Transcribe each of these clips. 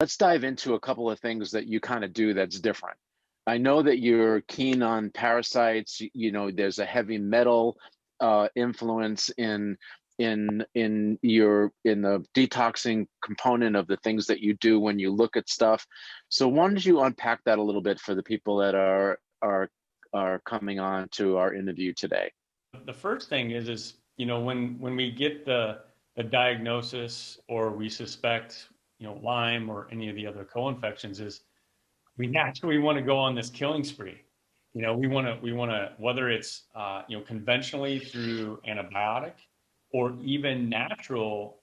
let's dive into a couple of things that you kind of do that's different. I know that you're keen on parasites. You know, there's a heavy metal influence in the detoxing component of the things that you do when you look at stuff. So why don't you unpack that a little bit for the people that are coming on to our interview today? The first thing is when we get the diagnosis or we suspect Lyme or any of the other co-infections, is we naturally want to go on this killing spree. We want to whether it's conventionally through antibiotic or even natural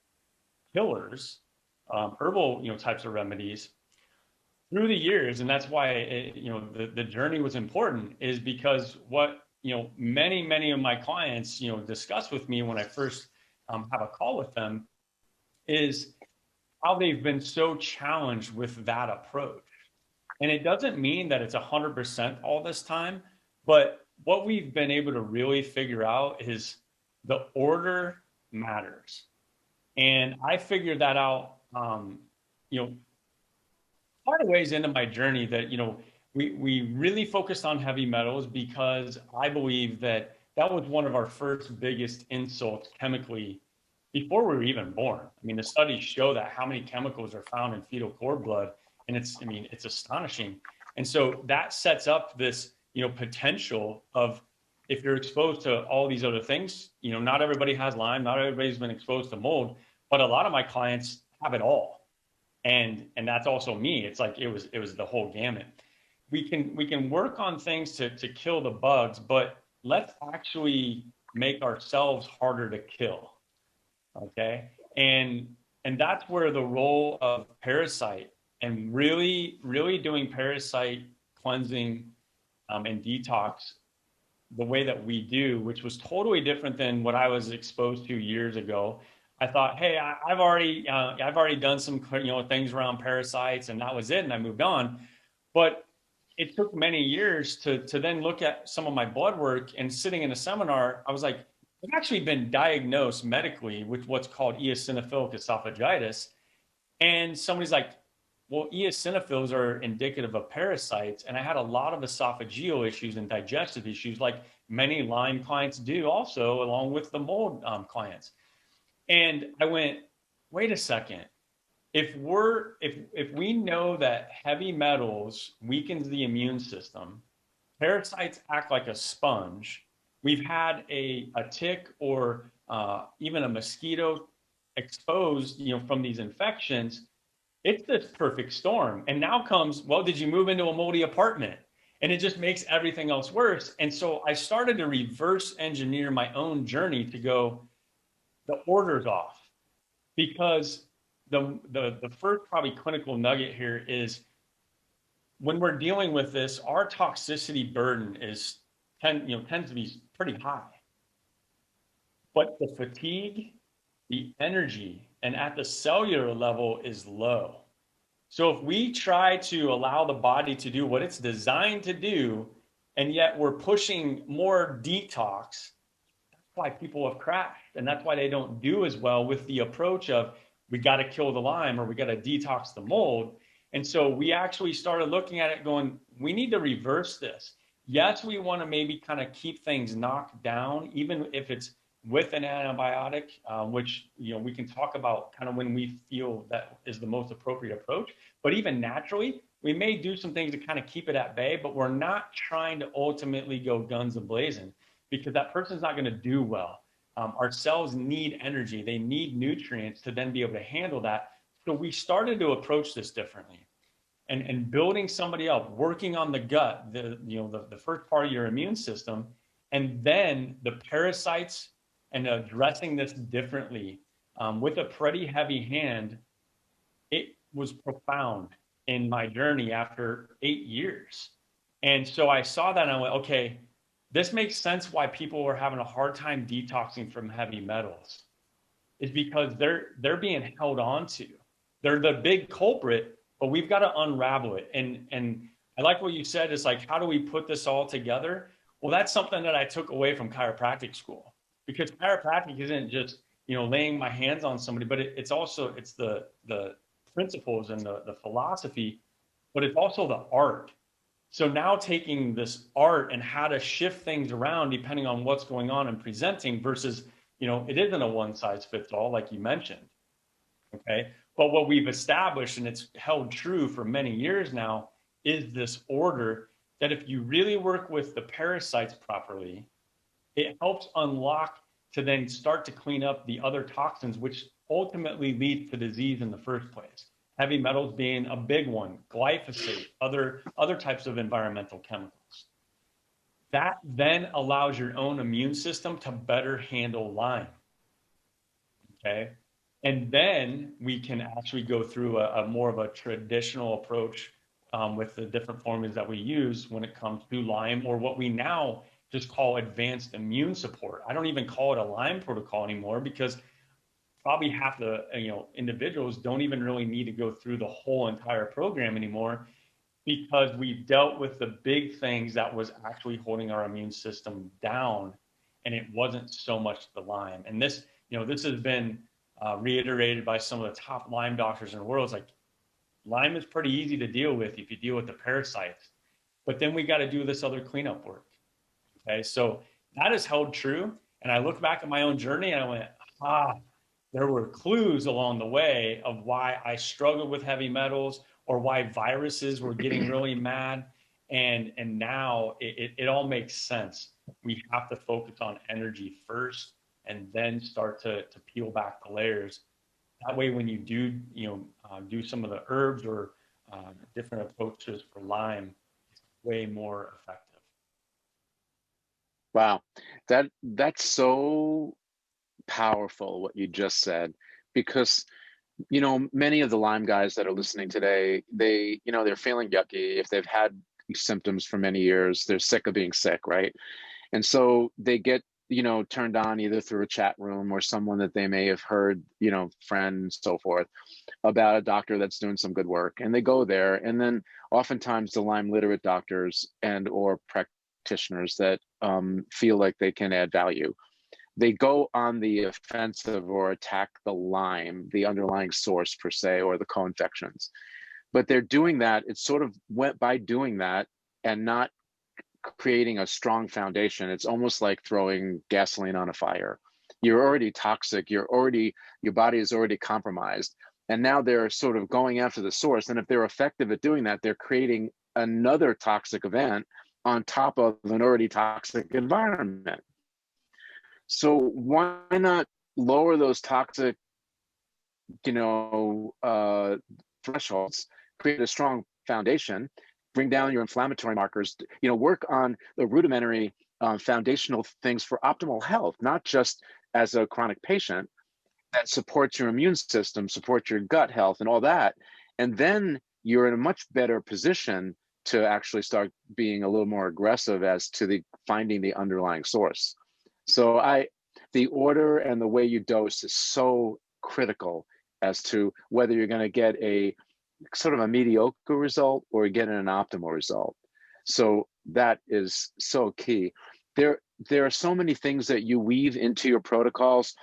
killers, herbal types of remedies through the years. And that's why the journey was important, is because what many of my clients discuss with me when I first have a call with them is how they've been so challenged with that approach. And it doesn't mean that it's 100% all this time, but what we've been able to really figure out is the order matters. And I figured that out, part of ways into my journey, that, we really focused on heavy metals because I believe that that was one of our first biggest insults chemically before we were even born. I mean, the studies show that how many chemicals are found in fetal cord blood, and it's astonishing. And so that sets up this, potential of, if you're exposed to all these other things, not everybody has Lyme, not everybody's been exposed to mold, but a lot of my clients have it all. And that's also me. It's like it was the whole gamut. We can work on things to kill the bugs, but let's actually make ourselves harder to kill. Okay. And that's where the role of parasite and really doing parasite cleansing and detox the way that we do, which was totally different than what I was exposed to years ago. I thought, hey, I've already done some things around parasites, and that was it, and I moved on. But it took many years to then look at some of my blood work, and sitting in a seminar, I was like, I've actually been diagnosed medically with what's called eosinophilic esophagitis. And somebody's like, well, eosinophils are indicative of parasites. And I had a lot of esophageal issues and digestive issues, like many Lyme clients do also, along with the mold clients. And I went, wait a second. If we know that heavy metals weakens the immune system, parasites act like a sponge. We've had a tick or even a mosquito exposed, from these infections. It's this perfect storm. And now comes, well, did you move into a moldy apartment? And it just makes everything else worse. And so I started to reverse engineer my own journey to go, the order's off, because the first probably clinical nugget here is, when we're dealing with this, our toxicity burden tends to be pretty high. But the fatigue, the energy, and at the cellular level is low. So if we try to allow the body to do what it's designed to do, and yet we're pushing more detox, that's why people have crashed. And that's why they don't do as well with the approach of, we got to kill the Lyme or we got to detox the mold. And so we actually started looking at it going, we need to reverse this. Yes, we want to maybe kind of keep things knocked down, even if it's with an antibiotic, which we can talk about kind of when we feel that is the most appropriate approach. But even naturally, we may do some things to kind of keep it at bay, but we're not trying to ultimately go guns a-blazing, because that person's not going to do well. Our cells need energy. They need nutrients to then be able to handle that. So we started to approach this differently. And building somebody up, working on the gut, the first part of your immune system, and then the parasites, and addressing this differently with a pretty heavy hand. It was profound in my journey after 8 years. And so I saw that and I went, okay, this makes sense why people are having a hard time detoxing from heavy metals. Is because they're being held on to. They're the big culprit, but we've got to unravel it. And I like what you said, is like, how do we put this all together? Well, that's something that I took away from chiropractic school, because chiropractic isn't just, laying my hands on somebody, but it's also the principles and the philosophy, but it's also the art. So now taking this art and how to shift things around depending on what's going on and presenting versus, it isn't a one size fits all, like you mentioned. Okay. But what we've established, and it's held true for many years now, is this order that if you really work with the parasites properly, it helps unlock to then start to clean up the other toxins, which ultimately lead to disease in the first place. Heavy metals being a big one, glyphosate, other types of environmental chemicals. That then allows your own immune system to better handle Lyme. Okay. And then we can actually go through a more of a traditional approach with the different formulas that we use when it comes to Lyme, or what we now just call advanced immune support. I don't even call it a Lyme protocol anymore, because probably half the individuals don't even really need to go through the whole entire program anymore, because we've dealt with the big things that was actually holding our immune system down, and it wasn't so much the Lyme. And this has been reiterated by some of the top Lyme doctors in the world. It's like, Lyme is pretty easy to deal with if you deal with the parasites, but then we got to do this other cleanup work. Okay, so that has held true. And I look back at my own journey and I went, there were clues along the way of why I struggled with heavy metals, or why viruses were getting really mad. And now it all makes sense. We have to focus on energy first, and then start to peel back the layers. That way, when you do, do some of the herbs or different approaches for Lyme, it's way more effective. Wow, that's so powerful what you just said, because many of the Lyme guys that are listening today, they're feeling yucky. If they've had symptoms for many years, they're sick of being sick, right? And so they get turned on either through a chat room or someone that they may have heard, friends, so forth, about a doctor that's doing some good work, and they go there, and then oftentimes the Lyme literate doctors and or practitioners that feel like they can add value, they go on the offensive or attack the Lyme, the underlying source per se, or the co-infections. But they're doing that, it's sort of went by doing that and not creating a strong foundation. It's almost like throwing gasoline on a fire. You're already toxic, your body is already compromised. And now they're sort of going after the source. And if they're effective at doing that, they're creating another toxic event on top of an already toxic environment. So why not lower those toxic, thresholds, create a strong foundation, bring down your inflammatory markers, work on the rudimentary foundational things for optimal health, not just as a chronic patient, that supports your immune system, supports your gut health and all that. And then you're in a much better position to actually start being a little more aggressive as to finding the underlying source. So the order and the way you dose is so critical as to whether you're going to get a sort of a mediocre result or get an optimal result. So that is so key. There are so many things that you weave into your protocols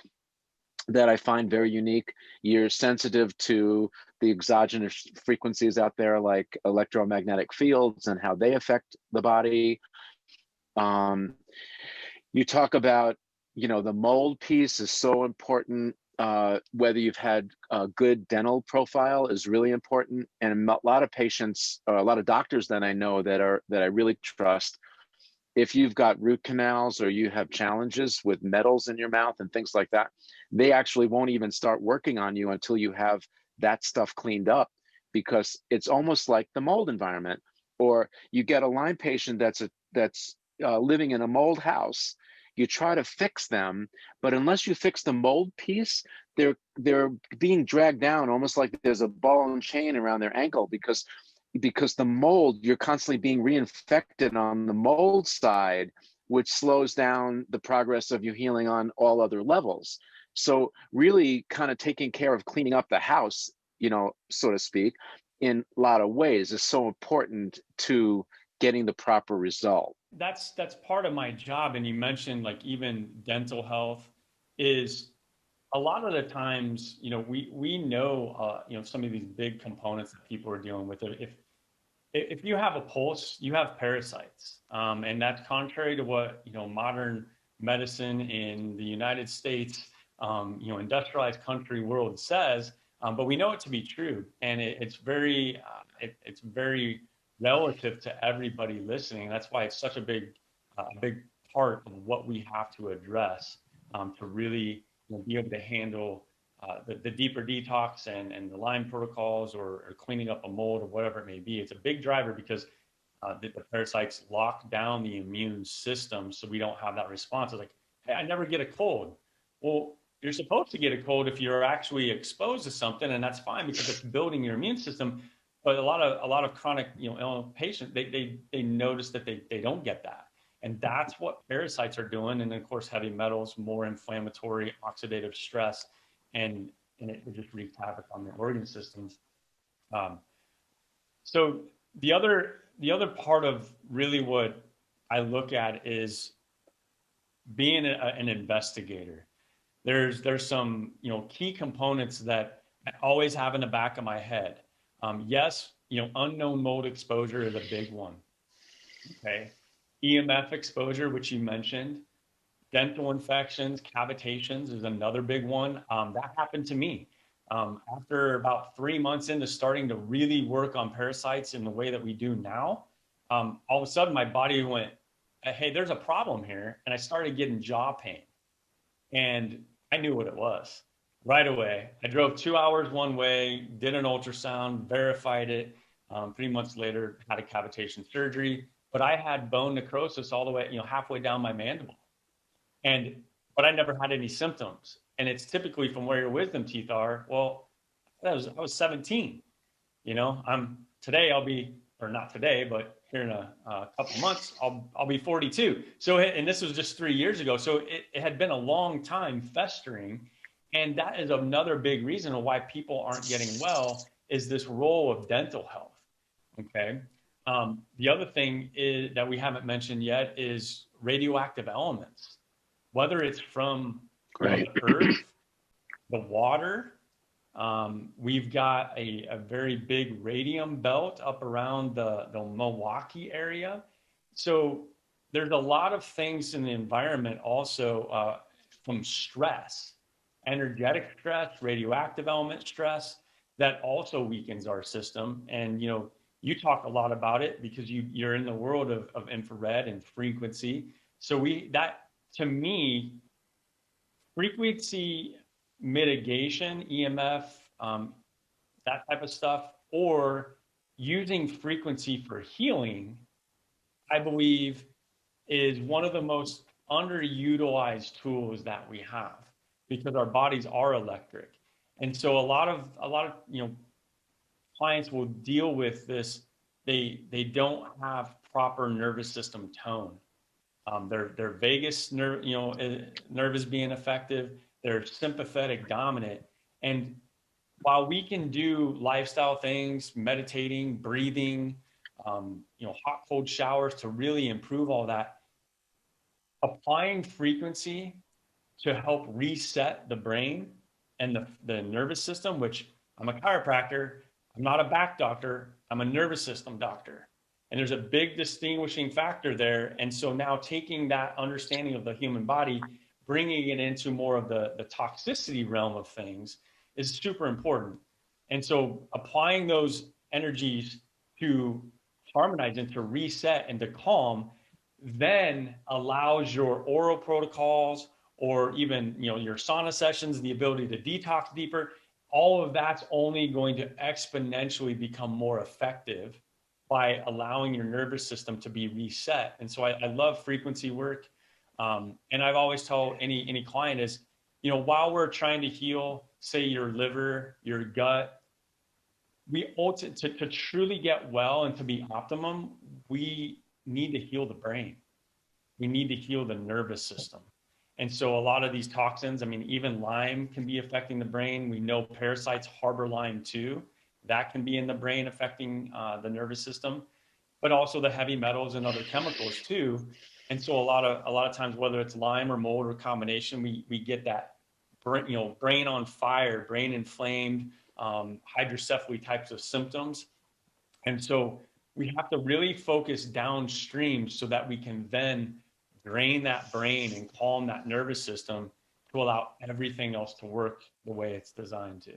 that I find very unique. You're sensitive to the exogenous frequencies out there, like electromagnetic fields and how they affect the body. You talk about, the mold piece is so important. Whether you've had a good dental profile is really important. And a lot of patients, or a lot of doctors that I know that I really trust, if you've got root canals or you have challenges with metals in your mouth and things like that, they actually won't even start working on you until you have that stuff cleaned up, because it's almost like the mold environment. Or you get a Lyme patient that's living in a mold house. You try to fix them, but unless you fix the mold piece, they're being dragged down almost like there's a ball and chain around their ankle, because the mold, you're constantly being reinfected on the mold side, which slows down the progress of you healing on all other levels. So really kind of taking care of cleaning up the house, so to speak, in a lot of ways is so important to getting the proper result. That's part of my job. And you mentioned, like, even dental health is a lot of the times, we know, some of these big components that people are dealing with. If you have a pulse, you have parasites, and that's contrary to what modern medicine in the United States, industrialized country world says. But we know it to be true, and it's very relative to everybody listening. That's why it's such a big part of what we have to address, to really be able to handle the deeper detox and the Lyme protocols, or cleaning up a mold or whatever it may be. It's a big driver because the parasites lock down the immune system, so we don't have that response. It's like, hey, I never get a cold. Well, you're supposed to get a cold if you're actually exposed to something, and that's fine because it's building your immune system. But a lot of chronic ill patients, they notice that they don't get that. And that's what parasites are doing. And then, of course, heavy metals, more inflammatory, oxidative stress, and it just wreaks havoc on the organ systems. So the other part of really what I look at is being an investigator. There's some key components that I always have in the back of my head. Yes, unknown mold exposure is a big one. Okay. EMF exposure, which you mentioned, dental infections, cavitations is another big one. That happened to me. After about 3 months into starting to really work on parasites in the way that we do now, all of a sudden my body went, hey, there's a problem here. And I started getting jaw pain. And I knew what it was right away. I drove 2 hours one way, did an ultrasound, verified it. 3 months later, had a cavitation surgery. But I had bone necrosis all the way, halfway down my mandible. But I never had any symptoms. And it's typically from where your wisdom teeth are. Well, I was 17. Today I'll be, or not today, but here in a couple of months, I'll be 42. So, and this was just 3 years ago. So it had been a long time festering. And that is another big reason of why people aren't getting well, is this role of dental health. Okay. The other thing is that we haven't mentioned yet is radioactive elements, whether it's from the earth, the water. We've got a very big radium belt up around the Milwaukee area. So there's a lot of things in the environment also, from stress, energetic stress, radioactive element stress, that also weakens our system. And, you talk a lot about it because you're in the world of infrared and frequency. So to me, frequency mitigation, EMF, that type of stuff, or using frequency for healing, I believe is one of the most underutilized tools that we have, because our bodies are electric. And so a lot of clients will deal with this. They don't have proper nervous system tone. Their vagus nerve, nerve is being effective. They're sympathetic dominant. And while we can do lifestyle things, meditating, breathing, hot, cold showers to really improve all that, applying frequency to help reset the brain and the nervous system, which I'm a chiropractor, I'm not a back doctor, I'm a nervous system doctor. And there's a big distinguishing factor there. And so now taking that understanding of the human body, bringing it into more of the toxicity realm of things is super important. And so applying those energies to harmonize and to reset and to calm then allows your oral protocols, or even your sauna sessions, the ability to detox deeper. All of that's only going to exponentially become more effective by allowing your nervous system to be reset. And so I love frequency work. And I've always told any client is, while we're trying to heal, say, your liver, your gut, to truly get well and to be optimum, we need to heal the brain. We need to heal the nervous system. And so a lot of these toxins, even Lyme can be affecting the brain. We know parasites harbor Lyme too. That can be in the brain affecting the nervous system, but also the heavy metals and other chemicals too. And so a lot of times, whether it's Lyme or mold or combination, we get that brain on fire, brain inflamed, hydrocephaly types of symptoms. And so we have to really focus downstream so that we can then drain that brain and calm that nervous system to allow everything else to work the way it's designed to.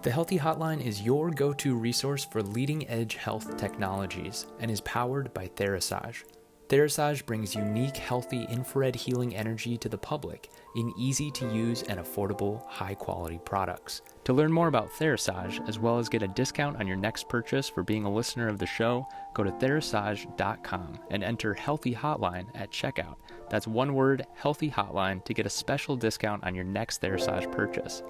The Healthy Hotline is your go-to resource for leading-edge health technologies and is powered by Therasage. Therasage brings unique, healthy infrared healing energy to the public in easy-to-use and affordable, high-quality products. To learn more about Therasage, as well as get a discount on your next purchase for being a listener of the show, go to Therasage.com and enter Healthy Hotline at checkout. That's one word, Healthy Hotline, to get a special discount on your next Therasage purchase.